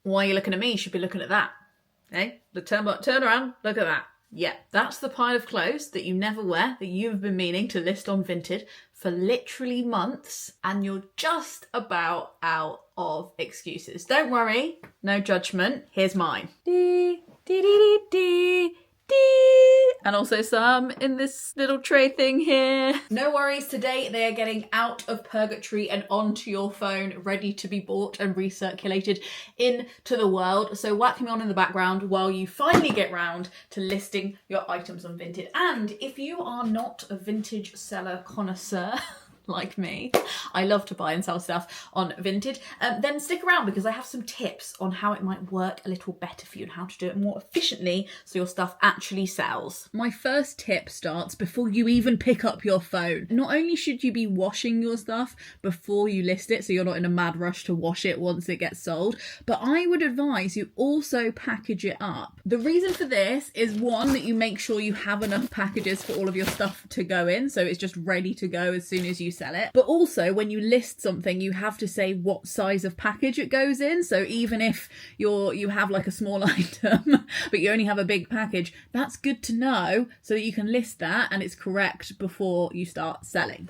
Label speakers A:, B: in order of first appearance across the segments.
A: Why are you looking at me? You should be looking at that. Hey, turn around, look at that. Yeah, that's the pile of clothes that you never wear, that you've been meaning to list on Vinted for literally months, and you're just about out of excuses. Don't worry, no judgment. Here's mine. Dee, dee, dee, dee, dee. And also some in this little tray thing here. No worries, today they are getting out of purgatory and onto your phone, ready to be bought and recirculated into the world. So whack me on in the background while you finally get round to listing your items on Vinted. And if you are not a vintage seller connoisseur, like me, I love to buy and sell stuff on Vinted, then stick around because I have some tips on how it might work a little better for you and how to do it more efficiently so your stuff actually sells. My first tip starts before you even pick up your phone. Not only should you be washing your stuff before you list it so you're not in a mad rush to wash it once it gets sold, but I would advise you also package it up. The reason for this is, one, that you make sure you have enough packages for all of your stuff to go in, so it's just ready to go as soon as you sell it. But also, when you list something, you have to say what size of package it goes in. So even if you have like a small item but you only have a big package, that's good to know so that you can list that and it's correct before you start selling.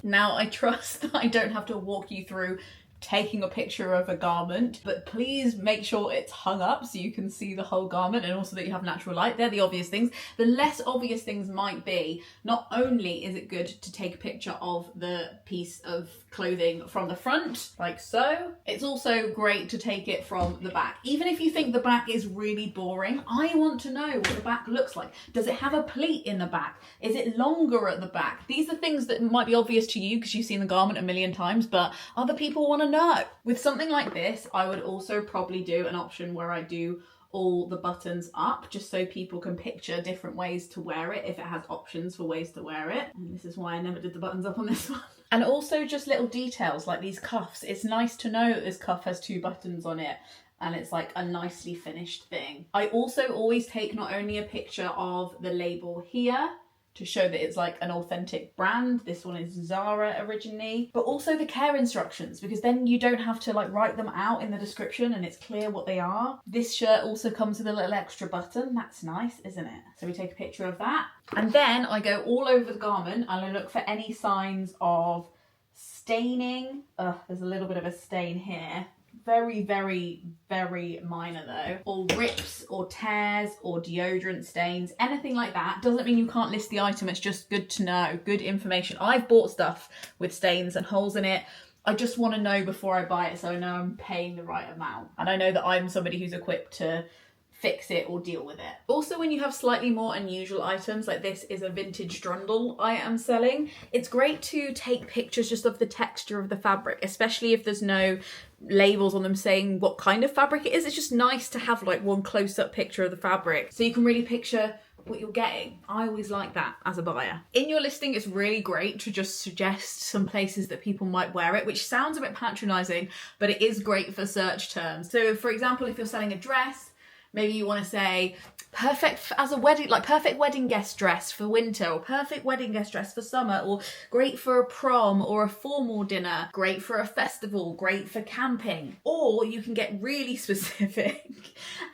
A: Now, I trust that I don't have to walk you through taking a picture of a garment, but please make sure it's hung up so you can see the whole garment and also that you have natural light. They're the obvious things. The less obvious things might be, not only is it good to take a picture of the piece of clothing from the front, like so, it's also great to take it from the back. Even if you think the back is really boring, I want to know what the back looks like. Does it have a pleat in the back? Is it longer at the back? These are things that might be obvious to you because you've seen the garment a million times, but other people want to know. With something like this, I would also probably do an option where I do all the buttons up, just so people can picture different ways to wear it if it has options for ways to wear it. And this is why I never did the buttons up on this one. And also just little details like these cuffs. It's nice to know that this cuff has 2 buttons on it and it's like a nicely finished thing. I also always take not only a picture of the label here to show that it's like an authentic brand. This one is Zara originally, but also the care instructions, because then you don't have to like write them out in the description and it's clear what they are. This shirt also comes with a little extra button. That's nice, isn't it? So we take a picture of that. And then I go all over the garment and I look for any signs of staining. There's a little bit of a stain here. Very, very, very minor though. Or rips or tears or deodorant stains, anything like that. Doesn't mean you can't list the item, it's just good to know, good information. I've bought stuff with stains and holes in it. I just want to know before I buy it so I know I'm paying the right amount. And I know that I'm somebody who's equipped to fix it or deal with it. Also, when you have slightly more unusual items, like this is a vintage trundle I am selling, it's great to take pictures just of the texture of the fabric, especially if there's no labels on them saying what kind of fabric it is. It's just nice to have like one close-up picture of the fabric so you can really picture what you're getting. I always like that as a buyer. In your listing, it's really great to just suggest some places that people might wear it, which sounds a bit patronizing, but it is great for search terms. So for example, if you're selling a dress, maybe you want to say perfect as a wedding, like perfect wedding guest dress for winter, or perfect wedding guest dress for summer, or great for a prom or a formal dinner, great for a festival, great for camping. Or you can get really specific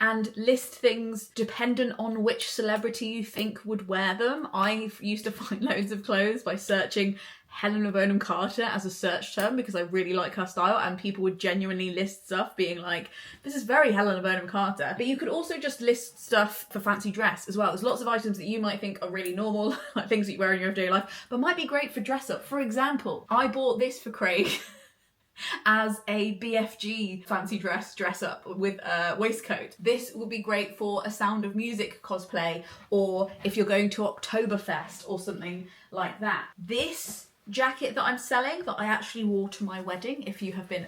A: and list things dependent on which celebrity you think would wear them. I used to find loads of clothes by searching Helena Bonham Carter as a search term because I really like her style, and people would genuinely list stuff being like, this is very Helena Bonham Carter. But you could also just list stuff for fancy dress as well. There's lots of items that you might think are really normal, like things that you wear in your everyday life, but might be great for dress up. For example, I bought this for Craig as a BFG fancy dress up with a waistcoat. This would be great for a Sound of Music cosplay, or if you're going to Oktoberfest or something like that. This jacket that I'm selling, that I actually wore to my wedding, if you have been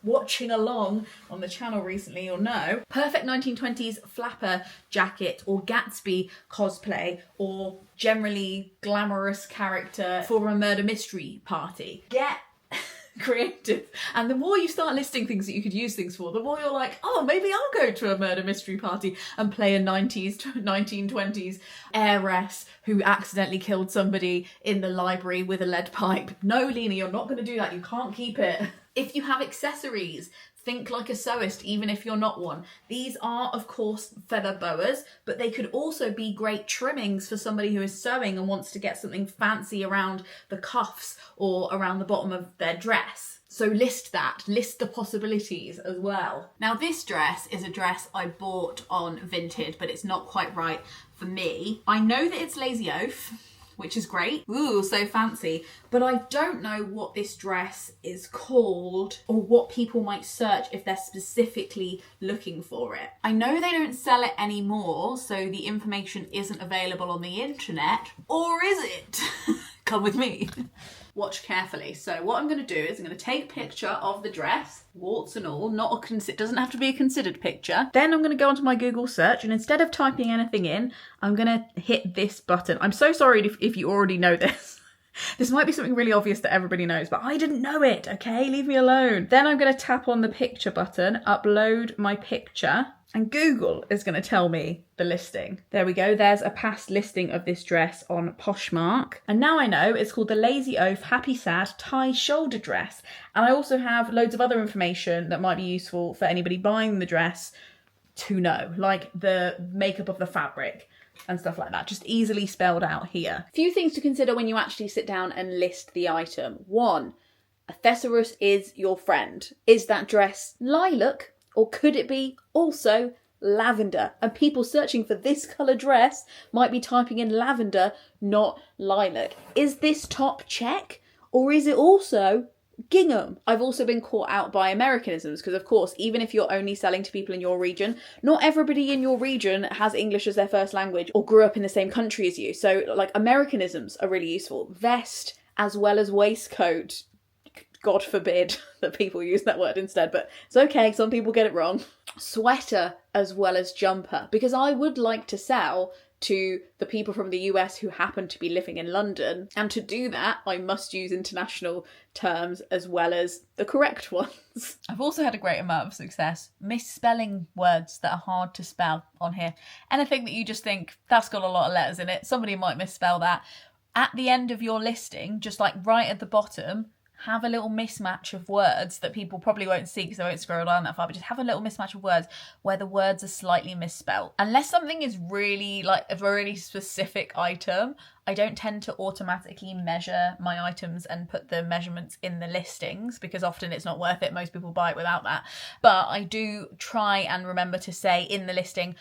A: watching along on the channel recently, you'll know. Perfect 1920s flapper jacket or Gatsby cosplay, or generally glamorous character for a murder mystery party. Get creative. And the more you start listing things that you could use things for, the more you're like, oh, maybe I'll go to a murder mystery party and play a 1920s heiress who accidentally killed somebody in the library with a lead pipe. No, Lena, you're not going to do that. You can't keep it. If you have accessories, Think like a sewist, even if you're not one. These are, of course, feather boas, but they could also be great trimmings for somebody who is sewing and wants to get something fancy around the cuffs or around the bottom of their dress. So list the possibilities as well. Now this dress is a dress I bought on Vinted, but it's not quite right for me. I know that it's Lazy Oaf, which is great. Ooh, so fancy. But I don't know what this dress is called or what people might search if they're specifically looking for it. I know they don't sell it anymore, so the information isn't available on the internet. Or is it? Come with me. Watch carefully. So what I'm going to do is I'm going to take a picture of the dress, warts and all, it doesn't have to be a considered picture. Then I'm going to go onto my Google search, and instead of typing anything in, I'm going to hit this button. I'm so sorry if you already know this. This might be something really obvious that everybody knows, but I didn't know it, okay? Leave me alone. Then I'm going to tap on the picture button, upload my picture, and Google is going to tell me the listing. There we go. There's a past listing of this dress on Poshmark. And now I know it's called the Lazy Oaf Happy Sad Tie Shoulder Dress. And I also have loads of other information that might be useful for anybody buying the dress to know, like the makeup of the fabric and stuff like that, just easily spelled out here. A few things to consider when you actually sit down and list the item. 1, a thesaurus is your friend. Is that dress lilac, or could it be also lavender? And people searching for this colour dress might be typing in lavender, not lilac. Is this top check, or is it also gingham? I've also been caught out by Americanisms because, of course, even if you're only selling to people in your region, not everybody in your region has English as their first language or grew up in the same country as you. So, like, Americanisms are really useful. Vest as well as waistcoat. God forbid that people use that word instead, but it's okay, some people get it wrong. Sweater as well as jumper, because I would like to sell to the people from the US who happen to be living in London, and to do that I must use international terms as well as the correct ones. I've also had a great amount of success misspelling words that are hard to spell on here. Anything that you just think, that's got a lot of letters in it, somebody might misspell that. At the end of your listing, just like right at the bottom, have a little mismatch of words that people probably won't see because they won't scroll down that far, but just have a little mismatch of words where the words are slightly misspelt. Unless something is really like a really specific item, I don't tend to automatically measure my items and put the measurements in the listings because often it's not worth it. Most people buy it without that. But I do try and remember to say in the listing,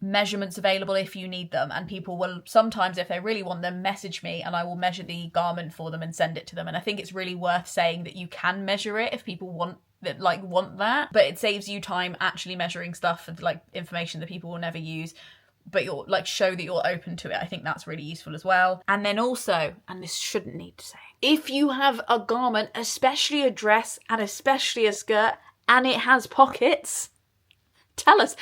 A: measurements available if you need them, and people will sometimes, if they really want them, message me and I will measure the garment for them and send it to them. And I think it's really worth saying that you can measure it if people want that, but it saves you time actually measuring stuff and like information that people will never use, but you'll like show that you're open to it. I think that's really useful as well. And then also, and this shouldn't need saying, if you have a garment, especially a dress and especially a skirt, and it has pockets, tell us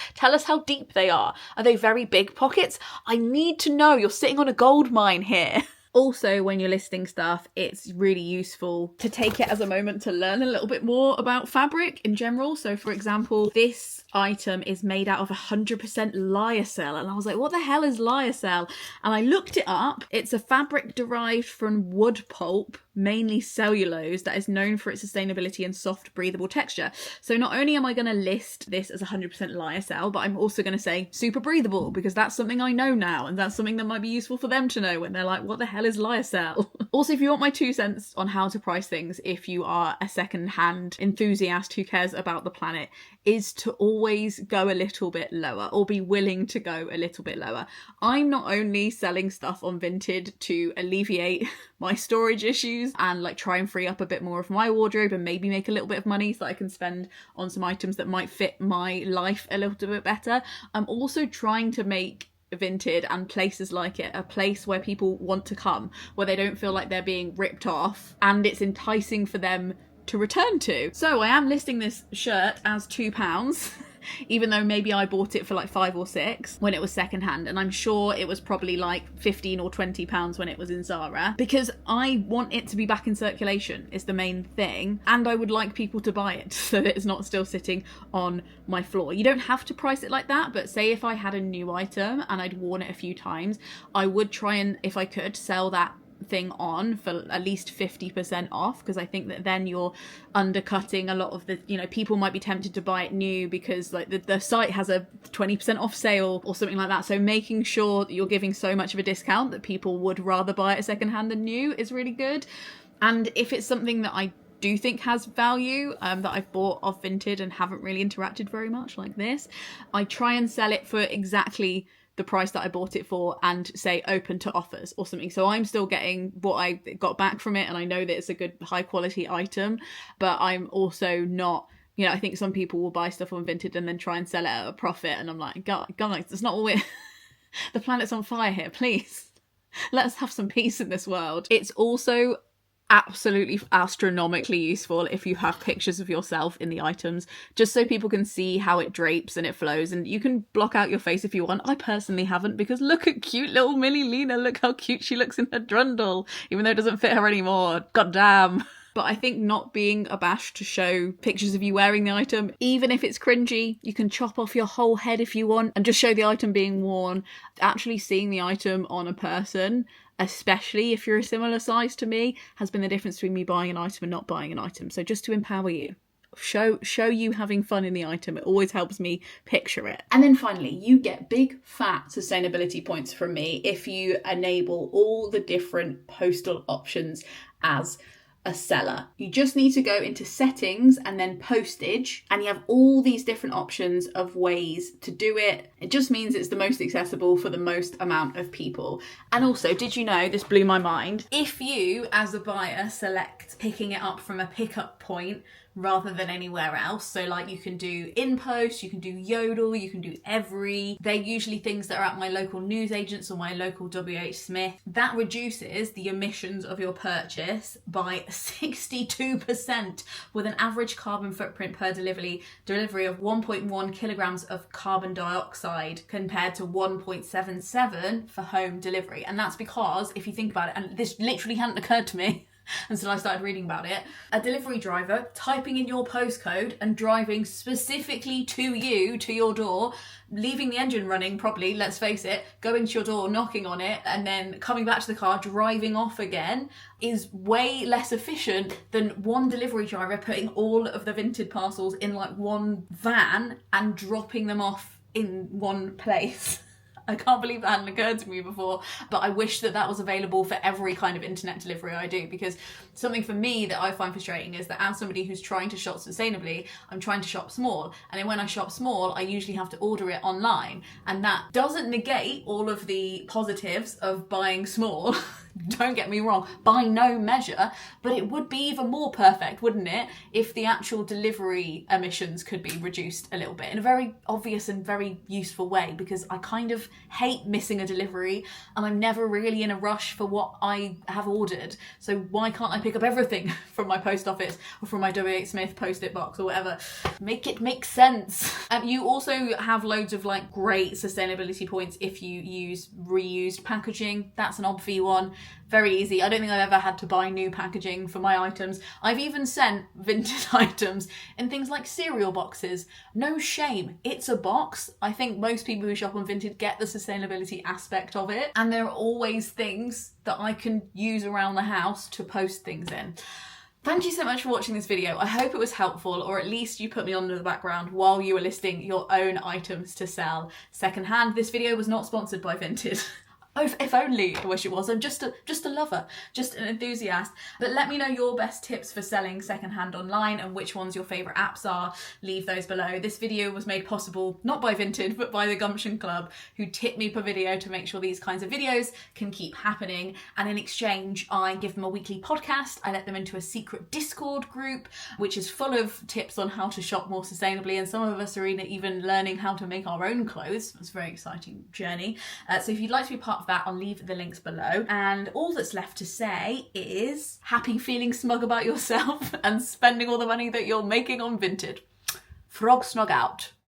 A: how deep they are. Are they very big pockets? I need to know. You're sitting on a gold mine here. Also, when you're listing stuff, it's really useful to take it as a moment to learn a little bit more about fabric in general. So, for example, this item is made out of 100% lyocell. And I was like, what the hell is lyocell? And I looked it up. It's a fabric derived from wood pulp, mainly cellulose, that is known for its sustainability and soft, breathable texture. So not only am I going to list this as 100% lyocell, but I'm also going to say super breathable, because that's something I know now, and that's something that might be useful for them to know when they're like, what the hell is lyocell? Also, if you want my 2 cents on how to price things, if you are a second-hand enthusiast who cares about the planet, is to always go a little bit lower, or be willing to go a little bit lower. I'm not only selling stuff on Vinted to alleviate my storage issues and like try and free up a bit more of my wardrobe and maybe make a little bit of money so that I can spend on some items that might fit my life a little bit better. I'm also trying to make Vinted and places like it a place where people want to come, where they don't feel like they're being ripped off and it's enticing for them to return to. So I am listing this shirt as £2, even though maybe I bought it for like 5 or 6 when it was secondhand, and I'm sure it was probably like 15 or 20 pounds when it was in Zara, because I want it to be back in circulation is the main thing, and I would like people to buy it so that it's not still sitting on my floor. You don't have to price it like that, but say if I had a new item and I'd worn it a few times, I would try and, if I could, sell that something on for at least 50% off, because I think that then you're undercutting a lot of the, you know, people might be tempted to buy it new because like the site has a 20% off sale or something like that. So making sure that you're giving so much of a discount that people would rather buy it secondhand than new is really good. And if it's something that I do think has value, that I've bought off Vinted and haven't really interacted very much, like this, I try and sell it for exactly the price that I bought it for and say open to offers or something. So I'm still getting what I got back from it, and I know that it's a good high quality item, but I'm also not, you know, I think some people will buy stuff on Vinted and then try and sell it at a profit, and I'm like, guys, that's not all we're the planet's on fire here, please. Let's have some peace in this world. It's also absolutely astronomically useful if you have pictures of yourself in the items, just so people can see how it drapes and it flows, and you can block out your face if you want. I personally haven't, because look at cute little mini Lena, look how cute she looks in her drundle, even though it doesn't fit her anymore. God damn. But I think not being abashed to show pictures of you wearing the item, even if it's cringy, you can chop off your whole head if you want and just show the item being worn. Actually seeing the item on a person, especially if you're a similar size to me, has been the difference between me buying an item and not buying an item. So just to empower you, show you having fun in the item. It always helps me picture it. And then finally, you get big fat sustainability points from me if you enable all the different postal options as a seller. You just need to go into settings and then postage, and you have all these different options of ways to do it. It just means it's the most accessible for the most amount of people. And also, did you know, this blew my mind, if you as a buyer select picking it up from a pickup point rather than anywhere else, so like you can do InPost, you can do Yodel, you can do Every, they're usually things that are at my local newsagents or my local WH Smith, that reduces the emissions of your purchase by 62%, with an average carbon footprint per delivery of 1.1 kilograms of carbon dioxide compared to 1.77 for home delivery. And that's because, if you think about it, and this literally hadn't occurred to me until I started reading about it, a delivery driver typing in your postcode and driving specifically to you, to your door, leaving the engine running properly, let's face it, going to your door, knocking on it, and then coming back to the car, driving off again, is way less efficient than one delivery driver putting all of the Vinted parcels in like one van and dropping them off in one place. I can't believe that hadn't occurred to me before, but I wish that that was available for every kind of internet delivery I do, because something for me that I find frustrating is that as somebody who's trying to shop sustainably, I'm trying to shop small, and then when I shop small, I usually have to order it online, and that doesn't negate all of the positives of buying small. Don't get me wrong, by no measure, but it would be even more perfect, wouldn't it, if the actual delivery emissions could be reduced a little bit in a very obvious and very useful way, because I kind of hate missing a delivery and I'm never really in a rush for what I have ordered. So why can't I pick up everything from my post office or from my WH Smith post-it box or whatever? Make it make sense. You also have loads of like great sustainability points if you use reused packaging. That's an obvi one. Very easy. I don't think I've ever had to buy new packaging for my items. I've even sent Vinted items in things like cereal boxes. No shame. It's a box. I think most people who shop on Vinted get the sustainability aspect of it. And there are always things that I can use around the house to post things in. Thank you so much for watching this video. I hope it was helpful, or at least you put me on in the background while you were listing your own items to sell secondhand. This video was not sponsored by Vinted. Oh, if only I wish it was. I'm just a lover, just an enthusiast. But let me know your best tips for selling secondhand online and which ones your favourite apps are. Leave those below. This video was made possible not by Vinted, but by the Gumption Club, who tip me per video to make sure these kinds of videos can keep happening. And in exchange, I give them a weekly podcast. I let them into a secret Discord group, which is full of tips on how to shop more sustainably. And some of us are even learning how to make our own clothes. It's a very exciting journey. So if you'd like to be part of that, I'll leave the links below. And all that's left to say is happy feeling smug about yourself and spending all the money that you're making on Vinted. Frog snog out.